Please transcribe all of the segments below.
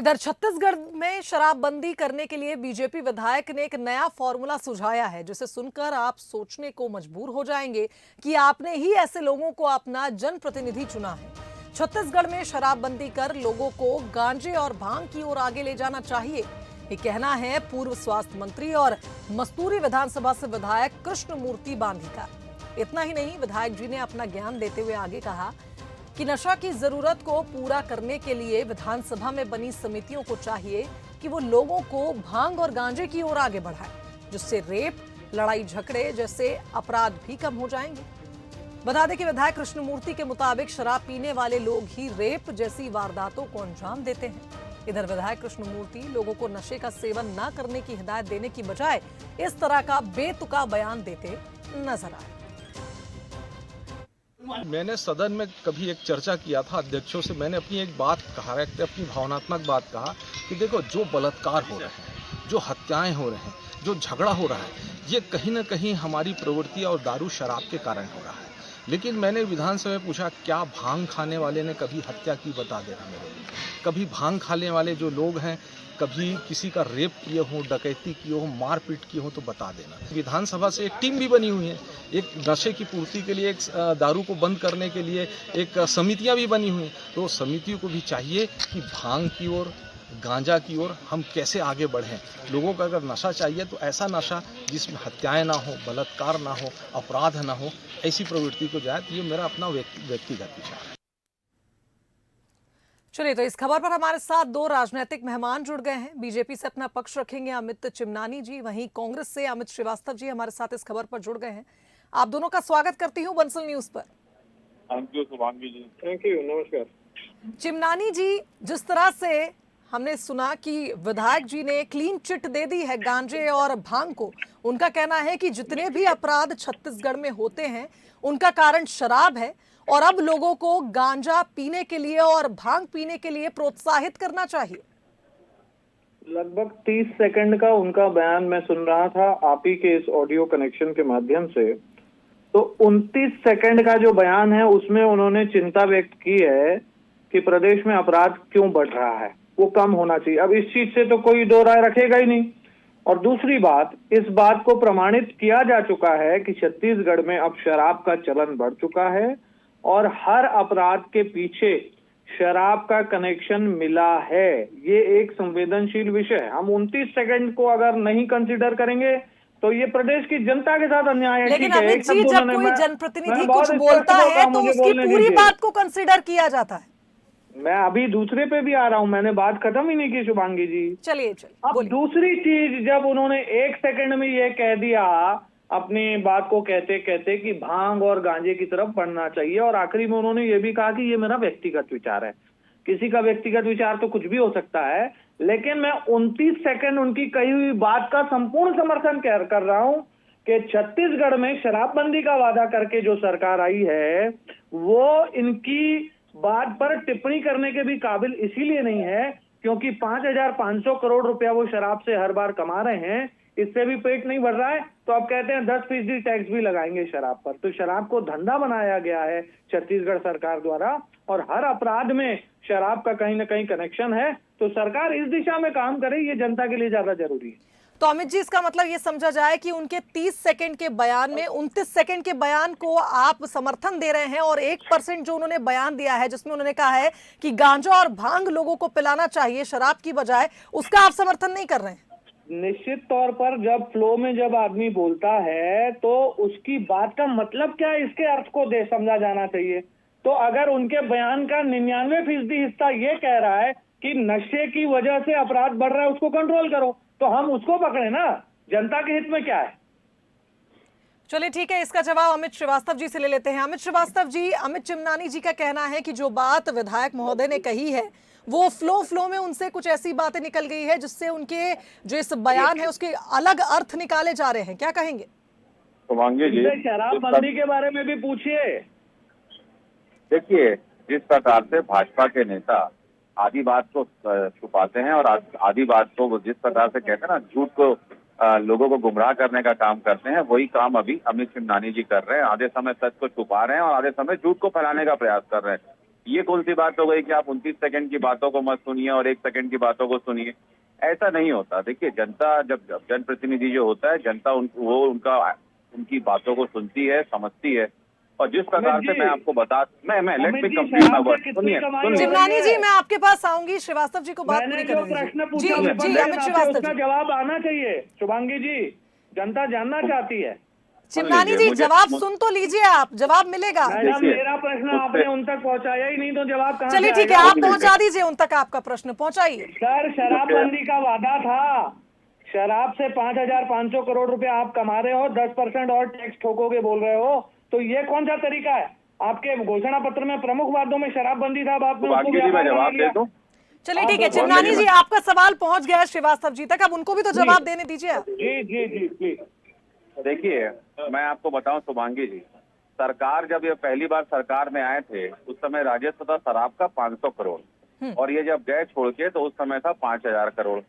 इधर छत्तीसगढ़ में शराबबंदी करने के लिए बीजेपी विधायक ने एक नया फॉर्मूला सुझाया है, जिसे सुनकर आप सोचने को मजबूर हो जाएंगे कि आपने ही ऐसे लोगों को अपना जनप्रतिनिधि चुना है। छत्तीसगढ़ में शराबबंदी कर लोगों को गांजे और भांग की ओर आगे ले जाना चाहिए, ये कहना है पूर्व स्वास्थ्य मंत्री और मस्तूरी विधानसभा से विधायक कृष्णमूर्ति बांधी का। इतना ही नहीं, विधायक जी ने अपना ज्ञान देते हुए आगे कहा कि नशा की जरूरत को पूरा करने के लिए विधानसभा में बनी समितियों को चाहिए कि वो लोगों को भांग और गांजे की ओर आगे बढ़ाए, जिससे रेप, लड़ाई झगड़े जैसे अपराध भी कम हो जाएंगे। बता दें कि विधायक कृष्णमूर्ति के मुताबिक शराब पीने वाले लोग ही रेप जैसी वारदातों को अंजाम देते हैं। इधर विधायक कृष्णमूर्ति लोगों को नशे का सेवन न करने की हिदायत देने की बजाय इस तरह का बेतुका बयान देते नजर आए। मैंने सदन में कभी एक चर्चा किया था अध्यक्षों से। मैंने अपनी एक बात कहा, अपनी भावनात्मक बात कहा कि देखो, जो बलात्कार हो रहे हैं, जो हत्याएं हो रहे हैं, जो झगड़ा हो रहा है, ये कहीं ना कहीं हमारी प्रवृत्ति और दारू शराब के कारण हो रहा है। लेकिन मैंने विधानसभा में पूछा, क्या भांग खाने वाले ने कभी हत्या की? बता देना मेरे को। कभी भांग खाने वाले जो लोग हैं कभी किसी का रेप किए हो, डकैती किए हो, मारपीट किए हो तो बता देना। विधानसभा से एक टीम भी बनी हुई है, एक नशे की पूर्ति के लिए, एक दारू को बंद करने के लिए एक समितियां भी बनी हुई हैं। तो समितियों को भी चाहिए कि भांग की ओर, गांजा की ओर हम कैसे आगे बढ़ें। लोगों को अगर नशा चाहिए तो ऐसा नशा जिसमें हत्याएं ना हो, बलात्कार ना हो, अपराध ना हो, ऐसी प्रवृत्ति को जाए। तो ये मेरा अपना व्यक्तिगत विचार है। चलिए, तो इस खबर पर हमारे साथ दो राजनीतिक मेहमान जुड़ गए हैं। बीजेपी से अपना पक्ष रखेंगे अमित चिमनानी जी, वहीं कांग्रेस से अमित श्रीवास्तव जी हमारे साथ इस खबर पर जुड़ गए हैं। आप दोनों का स्वागत करती हूं बंसल न्यूज पर। Thank you Shubhangi ji. Thank you, नमस्कार। चिमनानी जी, जिस तरह से हमने सुना कि विधायक जी ने क्लीन चिट दे दी है गांजे और भांग को, उनका कहना है कि जितने भी अपराध छत्तीसगढ़ में होते हैं उनका कारण शराब है और अब लोगों को गांजा पीने के लिए और भांग पीने के लिए प्रोत्साहित करना चाहिए। लगभग 30 सेकंड का उनका बयान मैं सुन रहा था आप ही के इस ऑडियो कनेक्शन के माध्यम से। तो 29 सेकंड का जो बयान है उसमें उन्होंने चिंता व्यक्त की है कि प्रदेश में अपराध क्यों बढ़ रहा है, वो कम होना चाहिए। अब इस चीज से तो कोई दो राय रखेगा ही नहीं। और दूसरी बात, इस बात को प्रमाणित किया जा चुका है कि छत्तीसगढ़ में अब शराब का चलन बढ़ चुका है और हर अपराध के पीछे शराब का कनेक्शन मिला है। ये एक संवेदनशील विषय है। हम 29 सेकंड को अगर नहीं कंसीडर करेंगे तो ये प्रदेश की जनता के साथ अन्याय है। लेकिन अमित जी, जब कोई जनप्रतिनिधि कुछ बोलता है तो उसकी पूरी बात को कंसीडर किया जाता है। मैं अभी दूसरे पे भी आ रहा हूं, मैंने बात खत्म ही नहीं की शुभांगी जी। चलिए अब दूसरी चीज, जब उन्होंने 1 सेकंड में ये कह दिया अपनी बात को कहते कहते कि भांग और गांजे की तरफ बढ़ना चाहिए, और आखिरी में उन्होंने ये भी कहा कि ये मेरा व्यक्तिगत विचार है। किसी का व्यक्तिगत विचार तो कुछ भी हो सकता है, लेकिन मैं 29 सेकंड उनकी कही हुई बात का संपूर्ण समर्थन कर रहा हूं कि छत्तीसगढ़ में शराबबंदी का वादा करके जो सरकार आई है वो इनकी बात पर टिप्पणी करने के भी काबिल इसीलिए नहीं है क्योंकि 5,500 करोड़ रुपया वो शराब से हर बार कमा रहे हैं, इससे भी पेट नहीं भर रहा है। तो अब कहते हैं 10% टैक्स भी लगाएंगे शराब पर। तो शराब को धंधा बनाया गया है छत्तीसगढ़ सरकार द्वारा और हर अपराध में शराब का कहीं ना कहीं कनेक्शन है। तो सरकार इस दिशा में काम करे, ये जनता के लिए ज्यादा जरूरी है। तो अमित जी, इसका मतलब ये समझा जाए कि उनके 30 सेकंड के बयान में 29 सेकंड के बयान को आप समर्थन दे रहे हैं और 1% जो उन्होंने बयान दिया है जिसमें उन्होंने कहा है कि गांजा और भांग लोगों को पिलाना चाहिए शराब की बजाय, उसका आप समर्थन नहीं कर रहे हैं। निश्चित तौर पर जब फ्लो में जब आदमी बोलता है तो उसकी बात का मतलब क्या है, इसके अर्थ को समझा जाना चाहिए। तो अगर उनके बयान का 99% हिस्सा ये कह रहा है कि नशे की वजह से अपराध बढ़ रहा है, उसको कंट्रोल करो, तो हम उसको पकड़े ना। जनता के हित में क्या है? चलिए ठीक है, इसका जवाब अमित श्रीवास्तव जी से ले लेते हैं। अमित श्रीवास्तव जी, अमित चिमनानी जी का कहना है कि जो बात विधायक महोदय ने कही है वो फ्लो में उनसे कुछ ऐसी बातें निकल गई है जिससे उनके जो इस बयान है उसके अलग अर्थ निकाले जा रहे हैं, क्या कहेंगे? शुभांगी जी, शराबबंदी के बारे में भी पूछिए। देखिए, जिस प्रकार से भाजपा के नेता आधी बात को छुपाते हैं और आधी बात को जिस प्रकार से कहते हैं ना, झूठ को लोगों को गुमराह करने का काम करते हैं, वही काम अभी अमित चिमनानी जी कर रहे हैं। आधे समय सच को छुपा रहे हैं और आधे समय झूठ को फैलाने का प्रयास कर रहे हैं। ये कौन सी बात हो गई कि आप 29 सेकंड की बातों को मत सुनिए और 1 सेकंड की बातों को सुनिए? ऐसा नहीं होता। देखिए, जनता जब जनप्रतिनिधि जो होता है, जनता उनकी बातों को सुनती है, समझती है। और जिस प्रकार से मैं आपको मैं let me complete my word. सुनिए चिमनानी जी, मैं आपके पास आऊंगी, श्रीवास्तव जी को बात पूरी करने प्रश्न दीजिए। पूछा जी अमित श्रीवास्तव उसका जी, जवाब आना चाहिए। शुभांगी जी, जनता जानना चाहती है। चिमनानी जी जवाब सुन तो लीजिए, आप जवाब मिलेगा। मैडम, मेरा प्रश्न आपने उन तक पहुंचाया ही नहीं, तो जवाब कहाँ से चलिए ठीक है, आएगा? आप पहुंचा दीजिए उन तक, आपका प्रश्न पहुंचाइए। सर, शराबबंदी का वादा था। शराब से 5,500 करोड़ रुपए आप कमा रहे हो, 10% और टैक्स ठोकोगे बोल रहे हो, तो ये कौन सा तरीका है? आपके घोषणा पत्र में प्रमुख वादों में शराबबंदी था, आपने उसको मैं व्यापार जवाब बना दे लिया। दूं? चलिए ठीक है, चिमनानी जी आपका सवाल पहुंच गया है श्रीवास्तव जी तक, अब उनको भी तो जवाब देने दीजिए आप। जी जी जी प्लीज। देखिए, मैं आपको बताऊं शुभांगी जी, सरकार जब ये पहली बार सरकार में आए थे, उस समय राजस्व था शराब का 500 करोड़ और ये जब गए छोड़ के तो उस समय था 5,000 करोड़।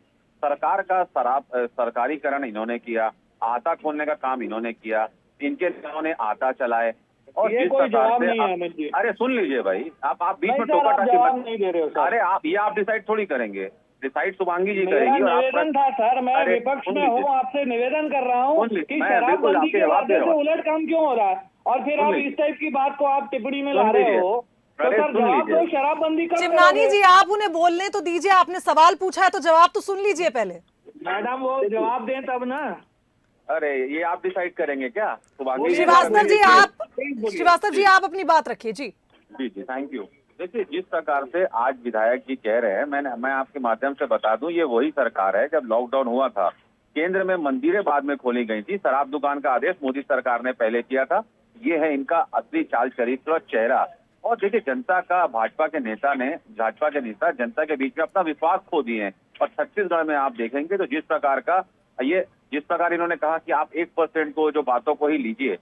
सरकार का सरकारीकरण इन्होंने किया, आता खोलने का काम इन्होंने किया, इनके नेताओं ने आता चलाए। और ये जिस कोई प्रकार जवाब से नहीं है अमित जी। अरे सुन लीजिए भाई, आप बीच में नहीं सर, टोका आप टाकी जवाब मत। नहीं दे रहे हो सर। अरे आप डिसाइड थोड़ी करेंगे, डिसाइड शुभांगी जी मेरा करेंगी। और निवेदन था सर, मैं अरे, विपक्ष सुन में हूँ, लीजिए। आपसे निवेदन कर रहा हूँ सुन लीजिए, कि मैं शराबबंदी बिल्कुल आपके के जवाब दे वादे रहा से हूँ। उलट काम क्यों हो रहा है? और फिर सुन आप लीजिए। इस टाइप की बात को आप टिप्पणी में सुन ला रहे लीजिए। हो, तो अरे सर सुन जवाब लीजिए। दो, शराबबंदी कब चिमनानी करोगे? जी आप उन्हें बोलने तो दीजिए, आपने सवाल पूछा है तो जवाब तो सुन लीजिए पहले। मैडम, वो जवाब दें तब ना। अरे ये आप डिसाइड करेंगे क्या शुभांगी जी? श्रीवास्तव जी आप अपनी बात रखिए। जी जी थैंक यू। देखिए, जिस प्रकार से आज विधायक जी कह रहे हैं, मैं आपके माध्यम से बता दूं, ये वही सरकार है जब लॉकडाउन हुआ था, केंद्र में मंदिरें बाद में खोली गई थी, शराब दुकान का आदेश मोदी सरकार ने पहले किया था। ये है इनका असली चाल चरित्र और चेहरा। और देखिए, भाजपा के नेता जनता के बीच में अपना विश्वास खो दिए हैं। और छत्तीसगढ़ में आप देखेंगे तो जिस प्रकार इन्होंने कहा कि आप 1% को जो बातों को ही लीजिए,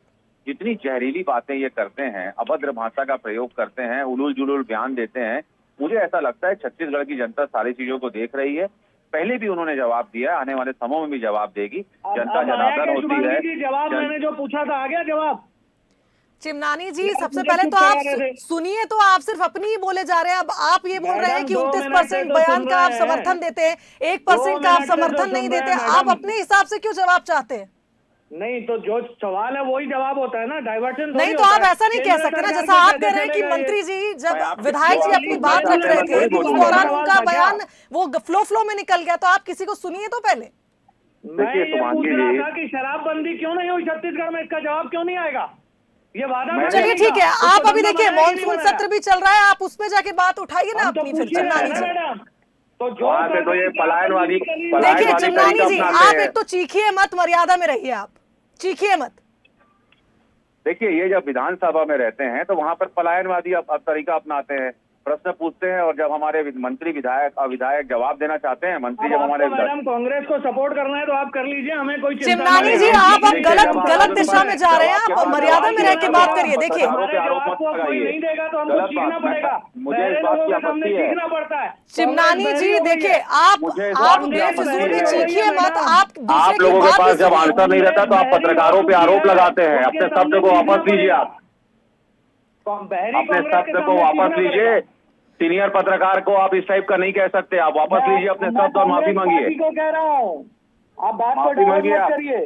जितनी जहरीली बातें ये करते हैं, अभद्र भाषा का प्रयोग करते हैं, उलूल जुलूल बयान देते हैं, मुझे ऐसा लगता है छत्तीसगढ़ की जनता सारी चीजों को देख रही है। पहले भी उन्होंने जवाब दिया, आने वाले समय में भी जवाब देगी। जनता जनार्दन होती है। जवाब मैंने जो पूछा था, आ गया जवाब? चिमनानी जी सबसे पहले तो आप सुनिए, तो आप सिर्फ अपनी ही बोले जा रहे हैं। अब आप ये बोल रहे हैं कि 29% बयान का आप समर्थन देते हैं, 1% का आप समर्थन नहीं देते, आप अपने हिसाब से क्यों जवाब चाहते हैं? नहीं तो जो सवाल है वही जवाब होता है ना, डाइवर्शन नहीं तो आप ऐसा नहीं कह सकते ना, जैसा आप कह रहे हैं कि मंत्री जी जब विधायक जी अपनी बात रख रहे थे तो उस दौरान उनका बयान वो फ्लो में निकल गया, तो आप किसी को सुनिए तो पहले। मैं ये पूछ रहा था कि शराबबंदी क्यों नहीं हुई छत्तीसगढ़ में, इसका जवाब क्यों नहीं आएगा? ये वादा चलिए ठीक है, आप अभी देखिए मॉनसून सत्र भी चल रहा है, आप उसमें जाके बात उठाइए ना अपनी फिर चिमनानी जी। तो जो ये पलायनवादी देखिए चिमनानी जी, आप एक तो चीखिए मत, मर्यादा में रहिए, आप चीखिए मत। देखिए, ये जब विधानसभा में रहते हैं तो वहां पर पलायनवादी तरीका अपनाते हैं, प्रश्न पूछते हैं, और जब हमारे मंत्री विधायक जवाब देना चाहते हैं, मंत्री जब हमारे मैडम कांग्रेस को सपोर्ट करना है तो आप कर लीजिए, हमें कोई चिमनानी जी आप अब गलत दिशा में जा रहे हैं, आप मर्यादा में रह के बात करिए। देखिए नहीं देगा तो हमको सीखना पड़ेगा, मुझे इस बात की आपत्ति है। सीखना पड़ता है। चिमनानी जी देखिए, आप बेफिजूल में चीखिए मत, आप लोगों के पास जब आंसर नहीं रहता तो आप पत्रकारों पे आरोप लगाते हैं। अपने शब्द को वापस लीजिए, आप अपने शब्द को वापस लीजिए। सीनियर पत्रकार को आप इस टाइप का नहीं कह सकते, आप वापस लीजिए अपने शब्द और माफी मांगिए। कह रहा हूँ, आप बात को माफी मांगिए आप। करिए।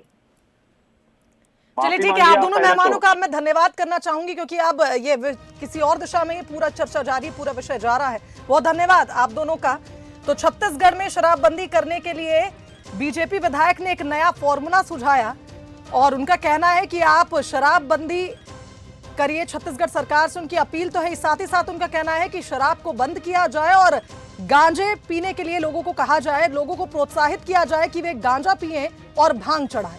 चलिए ठीक है, आप दोनों मेहमानों का मैं धन्यवाद करना चाहूंगी, क्योंकि अब ये किसी और दिशा में ये पूरा चर्चा जारी, पूरा विषय जा रहा है। बहुत धन्यवाद आप दोनों का। तो छत्तीसगढ़ में शराबबंदी करने के लिए बीजेपी विधायक ने एक नया फॉर्मूला सुझाया और उनका कहना है कि आप शराबबंदी करिए, छत्तीसगढ़ सरकार से उनकी अपील तो है। साथ ही साथ उनका कहना है कि शराब को बंद किया जाए और गांजे पीने के लिए लोगों को कहा जाए, लोगों को प्रोत्साहित किया जाए कि वे गांजा पिएं और भांग चढ़ाएं।